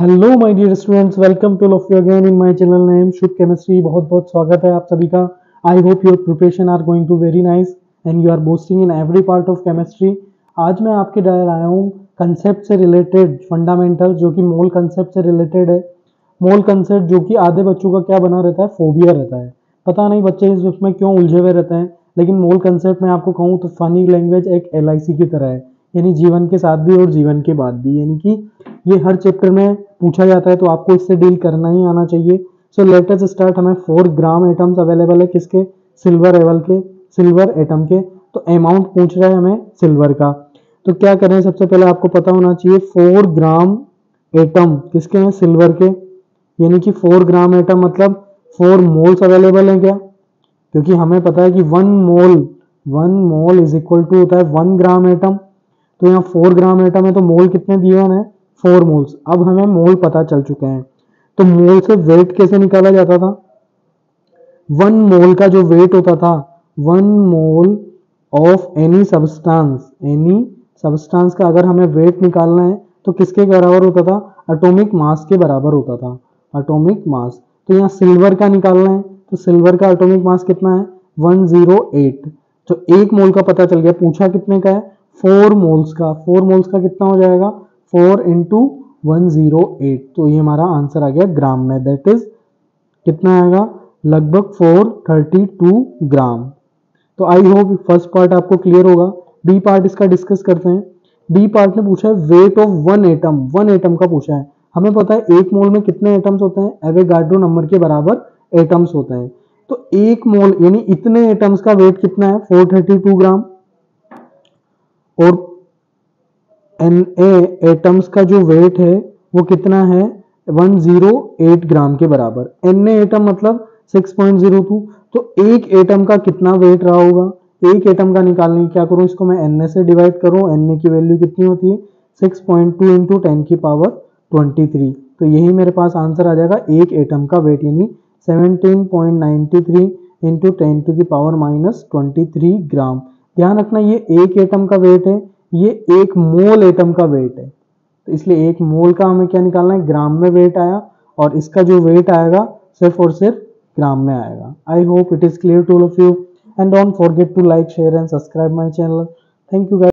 Hello my dear students, welcome to all of you again in my channel name Shubh chemistry. बहुत बहुत स्वागत है आप सभी का। I hope your preparation are going to very nice and you are boosting in every part of chemistry. आज मैं आपके लिए आया हूँ कंसेप्ट से रिलेटेड फंडामेंटल, जो कि मोल कंसेप्ट से रिलेटेड है। मोल कंसेप्ट जो कि आधे बच्चों का क्या बना रहता है, फोबिया रहता है। पता नहीं बच्चे इसमें क्यों उलझे हुए रहते हैं, लेकिन मोल कंसेप्ट में आपको कहूँ तो फनी लैंग्वेज एक LIC की तरह है, यानी जीवन के साथ भी और जीवन के बाद भी, यानी कि ये हर चैप्टर में पूछा जाता है, तो आपको इससे डील करना ही आना चाहिए। So let us start. हमें 4 ग्राम एटम्स अवेलेबल है, किसके? सिल्वर एटम के। तो अमाउंट पूछ रहा है हमें सिल्वर का। तो क्या करें, सबसे पहले आपको पता होना चाहिए 4 ग्राम एटम किसके हैं? सिल्वर के। यानी कि 4 ग्राम एटम मतलब 4 मोल्स अवेलेबल हैं क्या? क्योंकि हमें पता है कि 1 मोल इज इक्वल टू होता है 1 ग्राम एटम। तो यहाँ 4 ग्राम एटम है, तो मोल कितने दिए हैं? 4 मोल्स। अब हमें मोल पता चल चुके हैं। तो मोल से वेट कैसे निकाला जाता था? 1 मोल का जो वेट होता था, 1 मोल ऑफ एनी सब्सटेंस का अगर हमें वेट निकालना है तो किसके बराबर होता था? एटॉमिक मास के बराबर होता था। Atomic mass. तो यहाँ सिल्वर का निकालना है, तो सिल्वर का एटॉमिक मास कितना है? 108। तो 1 मोल का पता चल गया। पूछा कितने का है? 4 मोल्स का। 4 मोल्स का कितना हो जाएगा? 4 इंटू 108। तो ये हमारा आंसर आ गया ग्राम में। दैट इज कितना आएगा? लगभग 432 ग्राम। तो आई होप फर्स्ट पार्ट आपको क्लियर होगा। बी पार्ट इसका डिस्कस करते हैं। बी पार्ट ने पूछा है वेट ऑफ 1 एटम का पूछा है। हमें पता है 1 मोल में कितने एटम्स होते हैं? एवोगाड्रो नंबर के बराबर एटम्स होते हैं। तो 1 मोल यानी इतने एटम्स का वेट कितना है? 432 ग्राम। और Na एटम्स का जो वेट है वो कितना है? 108 ग्राम के बराबर। Na एटम मतलब 6.02। तो एक एटम का कितना वेट रहा होगा? एक एटम का निकालने की क्या करूं, इसको मैं Na से डिवाइड करूं। Na की वैल्यू कितनी होती है? 6.2 इंटू 10 की पावर 23। तो यही मेरे पास आंसर आ जाएगा एक एटम का वेट, यानी 17.93 इंटू 10 टू की पावर -23 ग्राम। ध्यान रखना ये एक एटम का वेट है, ये 1 मोल एटम का वेट है। तो इसलिए 1 मोल का हमें क्या निकालना है? ग्राम में वेट आया, और इसका जो वेट आएगा सिर्फ और सिर्फ ग्राम में आएगा। I hope it is clear to all of you and don't forget to like, share and subscribe my channel. Thank you guys.